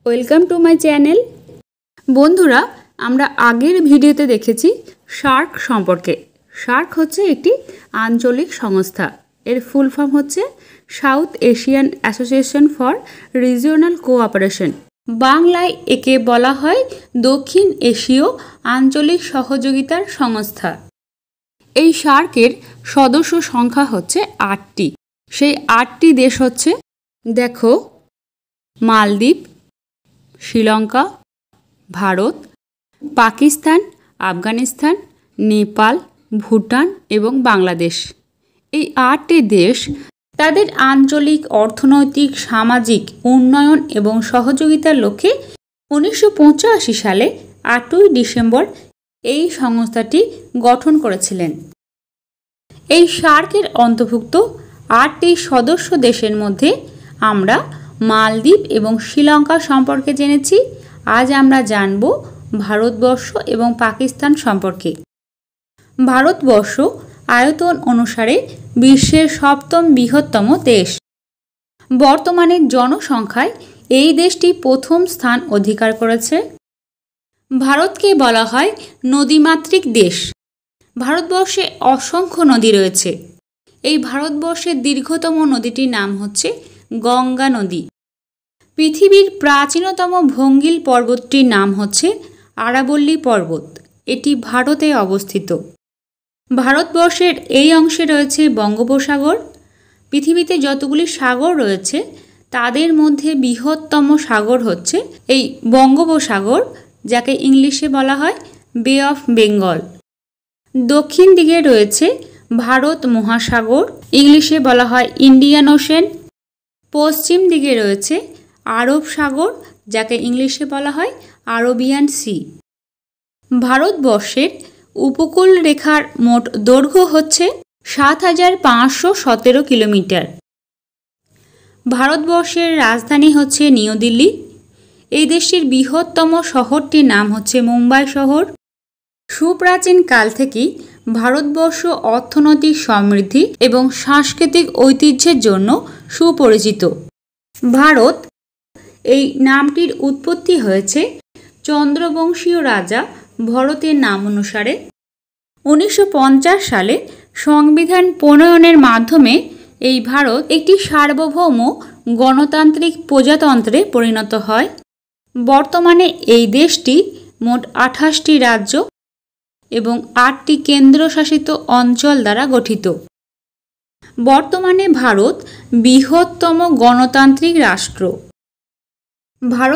Welcome to my channel. বন্ধুরা, আমরা আগের ভিডিওতে দেখেছি সার্ক সম্পর্কে। সার্ক হচ্ছে একটি আঞ্চলিক সংস্থা। এর ফুল ফর্ম হচ্ছে south Asian association for regional cooperation. বাংলায় একে বলা হয় দক্ষিণ এশীয় আঞ্চলিক সহযোগিতার সংস্থা। এই সার্কের সদস্য সংখ্যা হচ্ছে ৮টি। সেই ৮টি দেশ হচ্ছে, দেখো, মালদ্বীপ, শ্রীলঙ্কা, ভারত, পাকিস্তান, আফগানিস্তান, নেপাল, ভুটান এবং বাংলাদেশ। এই ৮টি দেশ তাদের আঞ্চলিক অর্থনৈতিক, সামাজিক উন্নয়ন এবং সহযোগিতার লক্ষ্যে ১৯৮৫ সালে ৮ই ডিসেম্বর এই সংস্থাটি গঠন করেছিলেন। এই সার্কের অন্তর্ভুক্ত ৮টি সদস্য দেশের মধ্যে আমরা মালদ্বীপ এবং শ্রীলঙ্কা সম্পর্কে জেনেছি। আজ আমরা জানব ভারতবর্ষ এবং পাকিস্তান সম্পর্কে। ভারতবর্ষ আয়তন অনুসারে বিশ্বের ৭ম বৃহত্তম দেশ। বর্তমানে জনসংখ্যায় এই দেশটি প্রথম স্থান অধিকার করেছে। ভারতকে বলা হয় নদীমাতৃক দেশ। ভারতবর্ষে অসংখ্য নদী রয়েছে। এই ভারতবর্ষের দীর্ঘতম নদীটির নাম হচ্ছে গঙ্গা নদী। পৃথিবীর প্রাচীনতম ভঙ্গিল পর্বতটির নাম হচ্ছে আরাবল্লী পর্বত। এটি ভারতে অবস্থিত। ভারতবর্ষের এই অংশে রয়েছে বঙ্গোপসাগর। পৃথিবীতে যতগুলি সাগর রয়েছে তাদের মধ্যে বৃহত্তম সাগর হচ্ছে এই বঙ্গোপসাগর, যাকে ইংলিশে বলা হয় বে অফ বেঙ্গল। দক্ষিণ দিকে রয়েছে ভারত মহাসাগর, ইংলিশে বলা হয় ইন্ডিয়ান ওশেন। পশ্চিম দিকে রয়েছে আরব সাগর, যাকে ইংলিশে বলা হয় আরবিয়ান সি। ভারতবর্ষের উপকূল রেখার মোট দৈর্ঘ্য হচ্ছে ৭৫১৭ কিলোমিটার। ভারতবর্ষের রাজধানী হচ্ছে নিউ দিল্লি। এই দেশটির বৃহত্তম শহরটির নাম হচ্ছে মুম্বাই শহর। সুপ্রাচীন কাল থেকেই ভারতবর্ষ অর্থনৈতিক সমৃদ্ধি এবং সাংস্কৃতিক ঐতিহ্যের জন্য সুপরিচিত। ভারত এই নামটির উৎপত্তি হয়েছে চন্দ্রবংশীয় রাজা ভরতের নাম অনুসারে। ১৯৫০ সালে সংবিধান প্রণয়নের মাধ্যমে এই ভারত একটি সার্বভৌম গণতান্ত্রিক প্রজাতন্ত্রে পরিণত হয়। বর্তমানে এই দেশটি মোট ২৮টি রাজ্য এবং ৮টি কেন্দ্রশাসিত অঞ্চল দ্বারা গঠিত। বর্তমানে ভারত বৃহত্তম গণতান্ত্রিক রাষ্ট্র। ভারত